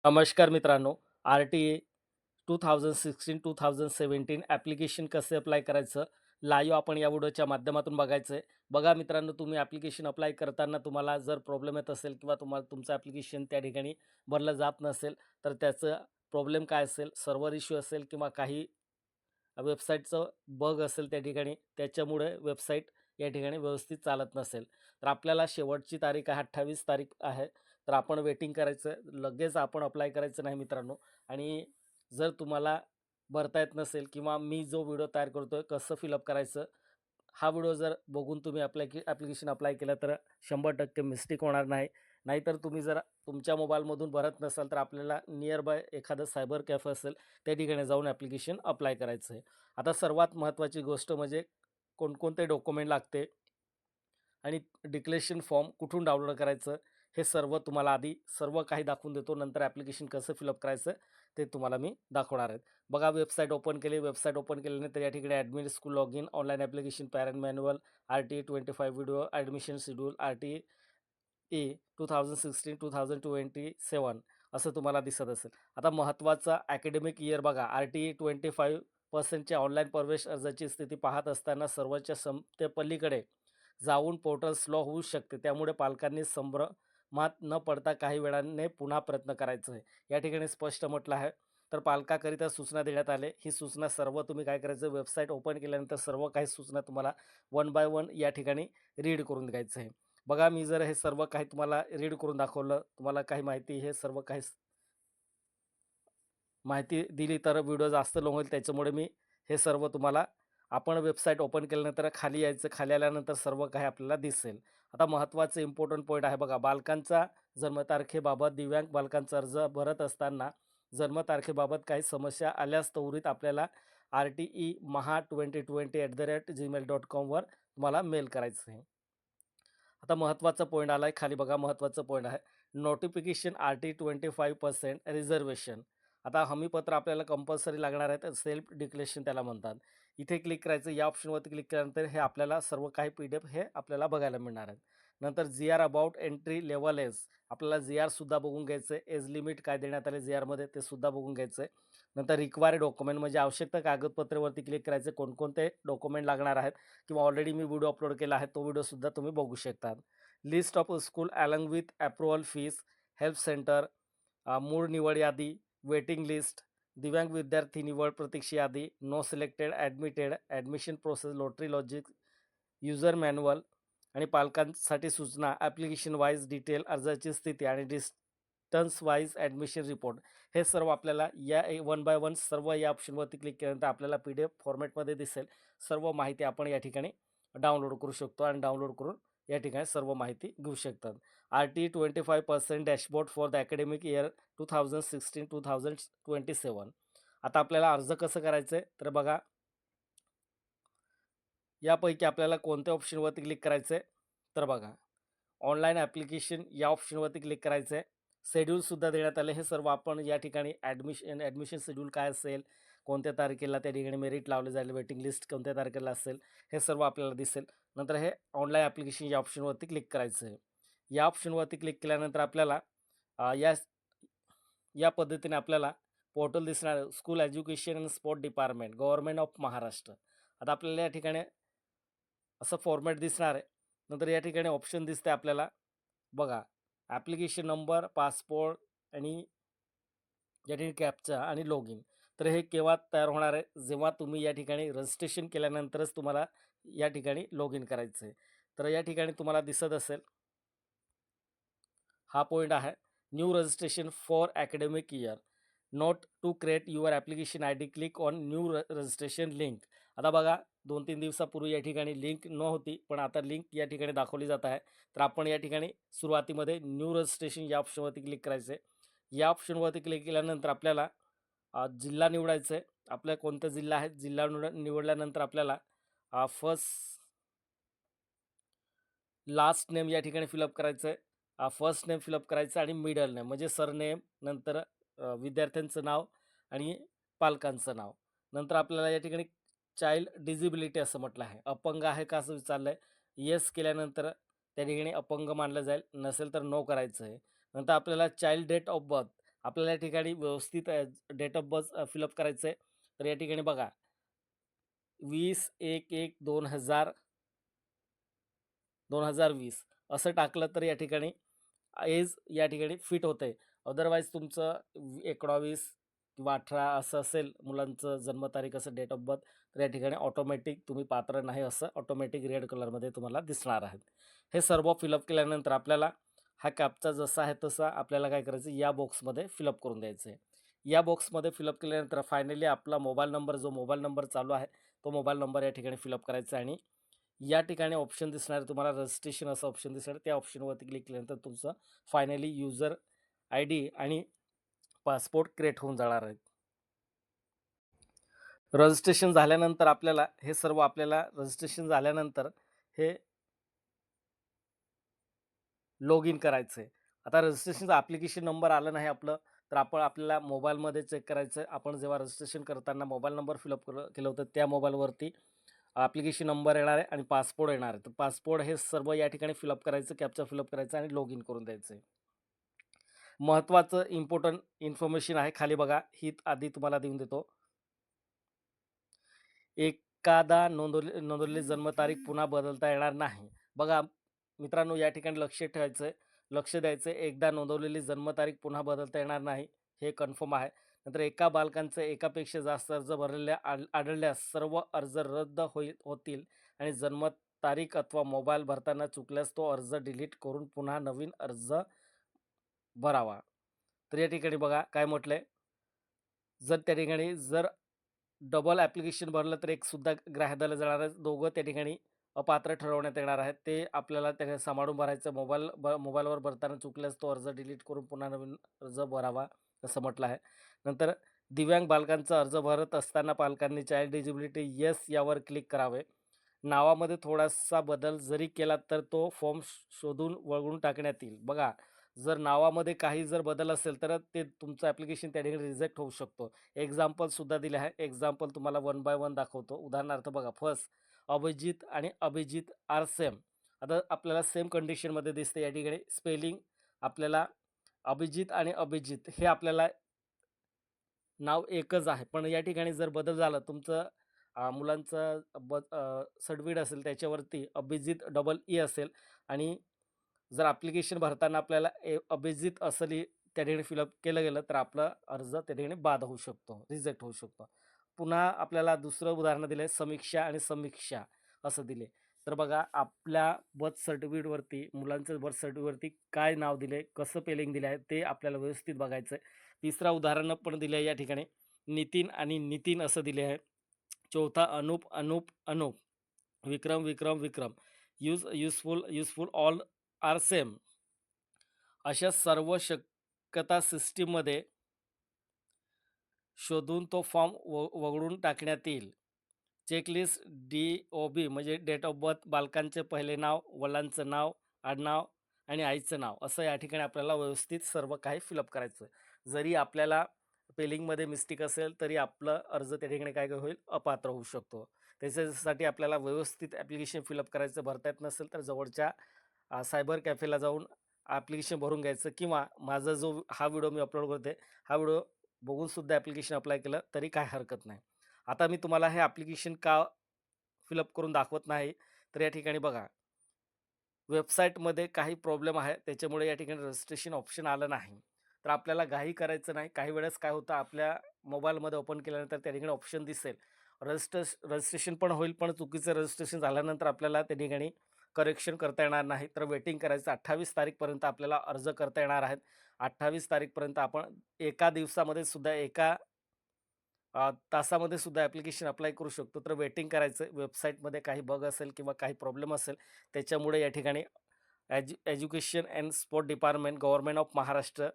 नमस्कार मित्रांनो. आर-टी-ए 2016-2017 ॲप्लिकेशन कसे अप्लाय करायचं, लाईव्ह आपण या व्हिडिओच्या माध्यमातून बघायचं आहे. बघा मित्रांनो, तुम्ही ॲप्लिकेशन अप्लाय करताना तुम्हाला जर प्रॉब्लेम येत असेल किंवा तुम्हाला तुमचं ॲप्लिकेशन त्या ठिकाणी भरलं जात नसेल, तर त्याचं प्रॉब्लेम काय असेल, सर्व्हर इश्यू असेल किंवा काही वेबसाईटचं बग असेल त्या ठिकाणी, त्याच्यामुळे वेबसाईट या ठिकाणी व्यवस्थित चालत नसेल, तर आपल्याला शेवटची तारीख आहे 28 तारीख आहे. तर आपण वेटिंग करायचं, लगेच आपण अप्लाय करायचं नाही मित्रांनो. आणि जर तुम्हाला भरता येत नसेल किंवा मी जो व्हिडिओ तयार करतोय कसं फिलअप करायचं, हा व्हिडिओ जर बघून तुम्ही ॲप्लिकेशन अप्लाय केलं तर 100% मिस्टेक होणार नाही. नाहीतर तुम्ही जर तुमच्या मोबाईलमधून भरत नसाल तर आपल्याला नियर बाय एखादं सायबर कॅफे असेल त्या ठिकाणी जाऊन ॲप्लिकेशन अप्लाय करायचं आहे. आता सर्वात महत्त्वाची गोष्ट म्हणजे कोणकोणते डॉक्युमेंट लागते आणि डिक्लेरेशन फॉर्म कुठून डाउनलोड करायचं, हे सर्व तुम्हाला आधी सर्व काही दाखवून देतो. नंतर ॲप्लिकेशन कसं फिलअप करायचं ते तुम्हाला मी दाखवणार आहे. बघा, वेबसाईट ओपन केली. वेबसाईट ओपन केल्यानंतर या ठिकाणी admin school log in, online application, parent manual, RTA 25 video, admission schedule, RTA 2016-2027 असं तुम्हाला दिसत असेल. आता महत्त्वाचा अकॅडमिक इयर बघा, आर-टी-ए 25%च्या ऑनलाईन प्रवेश अर्जाची स्थिती पाहत असताना सर्व्हरच्या क्षमतेपलीकडे जाऊन पोर्टल स्लो होऊ शकते. त्यामुळे पालकांनी संभ्रमात न पडता काही वेळाने पुन्हा प्रयत्न करायचा आहे. या ठिकाणी स्पष्ट म्हटलं आहे. तर पालकाकरिता सूचना देण्यात आले. ही सूचना सर्व तुम्ही काय करायचं, वेबसाईट ओपन केल्यानंतर सर्व काही सूचना तुम्हाला वन बाय वन या ठिकाणी रीड करून घ्यायचं आहे. बघा, मी जर हे सर्व काही तुम्हाला रीड करून दाखवलं, तुम्हाला काही माहिती हे सर्व काही माहिती दिली तर व्हिडिओ जास्त लाँग होईल. त्याच्यामुळे मी हे सर्व तुम्हाला आपण वेबसाईट ओपन केल्यानंतर खाली यायचं. खाली आल्यानंतर सर्व काही आपल्याला दिसेल. आता महत्त्वाचं इम्पोर्टंट पॉईंट आहे बघा, बालकांचा जन्मतारखेबाबत दिव्यांग बालकांचा अर्ज भरत असताना जन्मतारखेबाबत काही समस्या आल्यास त्वरित आपल्याला rte-maha2020@gmail.com वर तुम्हाला मेल करायचं आहे. आता महत्त्वाचा पॉईंट आला आहे खाली बघा, महत्त्वाचा पॉईंट आहे नोटिफिकेशन RT25% रिझर्वेशन. आता हमीपत्र आपल्याला कंपल्सरी लागणार आहे, तर सेल्फ डिक्लेरेशन त्याला म्हणतात. इथे क्लिक करायचं. या ऑप्शनवरती क्लिक केल्यानंतर हे आपल्याला सर्व काही PDF हे आपल्याला बघायला मिळणार आहेत. नंतर GR about entry level age, आपल्याला GR सुद्धा बघून घ्यायचं आहे. एज लिमिट काय देण्यात आले GRमध्ये ते सुद्धा बघून घ्यायचं आहे. नंतर रिक्वायर्ड डॉक्युमेंट म्हणजे आवश्यकता कागदपत्रावरती क्लिक करायचं. कोणकोणते डॉक्युमेंट लागणार आहेत किंवा ऑलरेडी मी व्हिडिओ अपलोड केला आहे, तो व्हिडिओसुद्धा तुम्ही बघू शकता. List of school along with approval fees, help centre, मूळ निवड यादी, वेटिंग लिस्ट, दिव्यांग विद्यार्थी निवड प्रतीक्षा यादी, no selected, admitted, admission process, lottery logic, user manual आणि पालकांसाठी सूचना, ॲप्लिकेशन वाईज डिटेल, अर्जाची स्थिती आणि डिस्टन्स वाईज ॲडमिशन रिपोर्ट. हे सर्व आपल्याला या वन बाय वन सर्व या ऑप्शनवरती क्लिक केल्यानंतर आपल्याला PDF फॉर्मॅटमध्ये दिसेल. सर्व माहिती आपण या ठिकाणी डाउनलोड करू शकतो आणि डाउनलोड करून या ठिकाणी सर्व माहिती घेऊ शकतात. RT 25% dashboard for the academic year 2016-2027. आता आपल्याला अर्ज कसं करायचं आहे, तर बघा, यापैकी आपल्याला कोणत्या ऑप्शनवरती क्लिक करायचं आहे, तर बघा, ऑनलाईन ॲप्लिकेशन या ऑप्शनवरती क्लिक करायचं आहे. शेड्यूलसुद्धा देण्यात आले. हे सर्व आपण या ठिकाणी ॲडमिशन शेड्यूल काय असेल, कोणत्या तारखेला त्या ठिकाणी मेरिट लावले जाईल, वेटिंग लिस्ट कोणत्या तारखेला असेल, हे सर्व आपल्याला दिसेल. नंतर हे ऑनलाईन ॲप्लिकेशन या ऑप्शनवरती क्लिक करायचं आहे. या ऑप्शनवरती क्लिक केल्यानंतर आपल्याला या पद्धतीने आपल्याला पोर्टल दिसणार आहे. School education and sport department, government of Maharashtra. आता आपल्याला या ठिकाणी असं फॉर्मॅट दिसणार आहे. नंतर या ठिकाणी ऑप्शन दिसते आपल्याला बघा, ॲप्लिकेशन नंबर, पासपोर्ट आणि या ठिकाणी कॅप्चा आणि लॉग इन. तर हे केव्हा तयार होणार आहे, जेव्हा तुम्ही या ठिकाणी रजिस्ट्रेशन केल्यानंतरच तुम्हाला या ठिकाणी लॉग इन करायचं आहे. तर या ठिकाणी तुम्हाला दिसत असेल, हा पॉईंट आहे new registration for academic year, note to create your application ID, click on new registration link. आता बघा, 2-3 दिवसापूर्वी या ठिकाणी लिंक नव्हती, पण आता लिंक या ठिकाणी दाखवली जात आहे. तर आपण या ठिकाणी सुरुवातीमध्ये न्यू रजिस्ट्रेशन या ऑप्शनवरती क्लिक करायचं आहे. या ऑप्शनवरती क्लिक केल्यानंतर आपल्याला जिल्हा निवडायचं आहे. आपल्या कोणता जिल्हा आहे, जिल्हा निवडल्यानंतर आपल्याला फर्स्ट लास्ट नेम या ठिकाणी फिलअप करायचं आहे. फर्स्ट नेम फिलअप करायचं आणि मिडल नेम म्हणजे सरनेम, नंतर विद्यार्थ्यांचं नाव आणि पालकांचं नाव. नंतर आपल्याला या ठिकाणी चाइल्ड डिझिबिलिटी असं म्हटलं आहे. अपंग आहे का असं विचारलं आहे. येस केल्यानंतर त्या ठिकाणी अपंग मानलं जाईल, नसेल तर नो करायचं आहे. नंतर आपल्याला चाइल्ड डेट ऑफ बर्थ, आपल्याला या ठिकाणी व्यवस्थित डेट ऑफ बर्थ फिलअप करायचं आहे. तर या ठिकाणी बघा 20/1/2020 असं टाकलं तर या ठिकाणी एज या ठिकाणी फिट होतंय. अदरवाईज तुमचं 19 किंवा 18 असं असेल मुलांचं जन्मतारीख असं डेट ऑफ बर्थ, तर या ठिकाणी ऑटोमॅटिक तुम्ही पात्र नाही असं ऑटोमॅटिक रेड कलरमध्ये तुम्हाला दिसणार आहेत. हे सर्व फिलअप केल्यानंतर आपल्याला हा कॅप्चा जसा आहे तसा आपल्याला काय करायचं या बॉक्समध्ये फिलअप करून द्यायचं आहे. या बॉक्समध्ये फिलअप केल्यानंतर फायनली आपला मोबाईल नंबर जो मोबाईल नंबर चालू आहे, तो मोबाईल नंबर या ठिकाणी फिलअप करायचा आहे आणि या ठिकाणी ऑप्शन दिसणार आहे तुम्हाला रजिस्ट्रेशन असं ऑप्शन दिसणार आहे. त्या ऑप्शनवरती क्लिक केल्यानंतर तुमचं फायनली युजर आयडी आणि पासपोर्ट क्रिएट होऊन जाणार आहेत. रजिस्ट्रेशन झाल्यानंतर आपल्याला हे सर्व रजिस्ट्रेशन झाल्यानंतर हे लॉग इन करायचं आहे. आता रजिस्ट्रेशनचं ॲप्लिकेशन नंबर आलं नाही आपलं, तर आपल्याला मोबाईलमध्ये चेक करायचं आहे. आपण जेव्हा रजिस्ट्रेशन करताना मोबाईल नंबर फिलअप केलं होतं त्या मोबाईलवरती ॲप्लिकेशन नंबर येणार आहे आणि पासपोर्ट येणार आहे. तर पासपोर्ट हे सर्व या ठिकाणी फिलअप करायचं, कॅप्चा फिलअप करायचं आणि लॉग इन करून द्यायचं आहे. महत्त्वाचं इम्पोर्टंट इन्फॉर्मेशन आहे. खाली बघा, ही आधी तुम्हाला देऊन देतो. एखादा नोंदवलेली जन्मतारीख पुन्हा बदलता येणार नाही. बघा मित्रांनो, या ठिकाणी लक्ष द्यायचं आहे. एकदा नोंदवलेली जन्मतारीख पुन्हा बदलता येणार नाही, हे कन्फर्म आहे. नंतर एका बालकांचे एकापेक्षा जास्त अर्ज भरलेले आढळल्यास सर्व अर्ज रद्द होतील आणि जन्मतारीख अथवा मोबाईल भरताना चुकल्यास तो अर्ज डिलीट करून पुन्हा नवीन अर्ज भरावा. तर या ठिकाणी बघा काय म्हटलंय, जर डबल ॲप्लिकेशन भरलं तर एक सुद्धा ग्राह्य धरलं जाणार आहे. दोघं त्या ठिकाणी अपात्र ठरवण्यात येणार आहेत. ते आपल्याला त्याने सांभाळून भरायचं. मोबाईलवर भरताना चुकल्यास तो अर्ज डिलीट करून पुन्हा नवीन अर्ज भरावा, असं म्हटलं आहे. नंतर दिव्यांग बालकांचा अर्ज भरत असताना पालकांनी चाइल्ड डिजेबिलिटी येस यावर क्लिक करावे. नावामध्ये थोडासा बदल जरी केला तर तो फॉर्म शोधून वळवून टाकण्यात येईल. बघा, जर नावामध्ये काही जर बदल असेल तर ते तुमचं ॲप्लिकेशन त्या ठिकाणी रिजेक्ट होऊ शकतो. एक्झाम्पलसुद्धा दिले आहे. एक्झाम्पल तुम्हाला वन बाय वन दाखवतो. उदाहरणार्थ बघा, फर्स्ट अभिजित आणि अभिजित आर सेम. आता आपल्याला सेम कंडिशनमध्ये दिसते या ठिकाणी स्पेलिंग आपल्याला अभिजित आणि अभिजित हे आपल्याला नाव एकच आहे. पण या ठिकाणी जर बदल झाला तुमचं मुलांचं सर्टिफिकेट असेल त्याच्यावरती अभिजित डबल ई असेल आणि जर ॲप्लिकेशन भरताना आपल्याला अभिजित असं त्या ठिकाणी फिलअप केलं गेलं तर आपला अर्ज त्या ठिकाणी बाद होऊ शकतो, रिजेक्ट होऊ शकतो. पुन्हा आपल्याला दुसरं उदाहरण दिलं आहे समीक्षा आणि समीक्षा असं दिले. तर बघा आपल्या मुलांचं बर्थ सर्टिफिकेटवरती काय नाव दिले, कसं स्पेलिंग दिलं आहे ते आपल्याला व्यवस्थित बघायचं आहे. तिसरा उदाहरण पण दिलं आहे या ठिकाणी नितीन आणि नितीन असं दिले आहे. चौथा Anoop, Anoop, Anoop. Vikram, Vikram, Vikram. Useful all are same. अशा सर्व शक्यता सिस्टीममध्ये शोधून तो फॉर्म वगळून टाकण्यात येईल. चेकलिस्ट DOB म्हणजे डेट ऑफ बर्थ, बालकांचे पहिले नाव, वडिलांचं नाव, आडनाव आणि आईचं नाव असं या ठिकाणी आपल्याला व्यवस्थित सर्व काही फिलअप करायचं आहे. जरी आपल्याला स्पेलिंगमध्ये मिस्टेक असेल तरी आपलं अर्ज त्या ठिकाणी काय होईल, अपात्र होऊ शकतो. त्याच्यासाठी आपल्याला व्यवस्थित ॲप्लिकेशन फिलअप करायचं. भरता येत नसेल तर जवळच्या सायबर कॅफेला जाऊन ॲप्लिकेशन भरून घ्यायचं किंवा माझा हा व्हिडिओ मी अपलोड करते, हा व्हिडिओ बघूनसुद्धा ॲप्लिकेशन अप्लाय केलं तरी काय हरकत नाही. आता मी तुम्हाला हे ॲप्लिकेशन का फिलअप करून दाखवत नाही, तर या ठिकाणी बघा वेबसाईटमध्ये काही प्रॉब्लेम आहे, त्याच्यामुळे या ठिकाणी रजिस्ट्रेशन ऑप्शन आलं नाही. तर आपल्याला घाई करायचं नाही. काही वेळेस काय होतं, आपल्या मोबाईलमध्ये ओपन केल्यानंतर त्या ठिकाणी ऑप्शन दिसेल. रजिस्ट्रेशन पण होईल, पण चुकीचं रजिस्ट्रेशन झाल्यानंतर आपल्याला त्या ठिकाणी करेक्शन करता येणार नाही. तर वेटिंग करायचं. 28 तारीखपर्यंत आपल्याला अर्ज करता येणार आहेत. 28 तारीखपर्यंत आपण एका दिवसामध्ये सुद्धा तासामध्ये सुद्धा ॲप्लिकेशन अप्लाय करू शकतो. तर वेटिंग करायचं. वेबसाईटमध्ये काही बग असेल किंवा काही प्रॉब्लेम असेल त्याच्यामुळे या ठिकाणी education and sport department, government of Maharashtra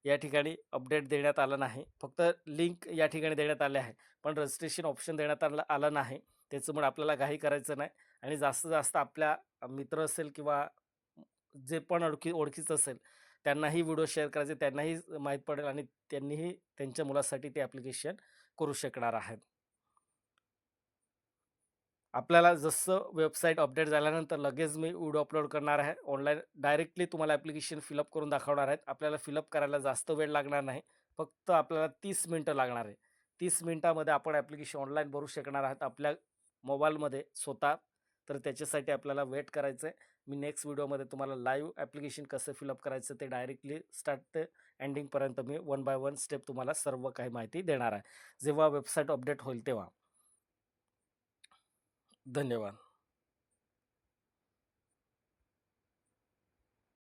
या ठिकाणी अपडेट देण्यात आलं नाही. फक्त लिंक या ठिकाणी देण्यात आले आहे. पण रजिस्ट्रेशन ऑप्शन देण्यात आलं नाही. त्याच्यामुळे आपल्याला घाई करायचं नाही आणि जास्तीत जास्त आपल्या मित्र असेल किंवा जे पण ओळखीचं असेल त्यांनाही व्हिडिओ शेअर करायचे. त्यांनाही माहीत पडेल आणि त्यांनीही त्यांच्या मुलासाठी ते ॲप्लिकेशन करू शकणार आहेत. आपल्याला जसं वेबसाईट अपडेट झाल्यानंतर लगेच मी व्हिडिओ अपलोड करणार आहे. ऑनलाईन डायरेक्टली तुम्हाला ॲप्लिकेशन फिलअप करून दाखवणार आहेत. आपल्याला फिलअप करायला जास्त वेळ लागणार नाही. फक्त आपल्याला 30 मिनिटं लागणार आहे. 30 मिनिटामध्ये आपण ॲप्लिकेशन ऑनलाईन भरू शकणार आहात आपल्या मोबाईलमध्ये स्वतः. तर त्याच्यासाठी आपल्याला वेट करायचं आहे. मी नेक्स्ट व्हिडिओमध्ये तुम्हाला लाईव्ह ॲप्लिकेशन कसं फिलअप करायचं ते डायरेक्टली स्टार्ट ते एंडिंगपर्यंत मी वन बाय वन स्टेप तुम्हाला सर्व काही माहिती देणार आहे. जेव्हा वेबसाईट अपडेट होईल तेव्हा. धन्यवाद.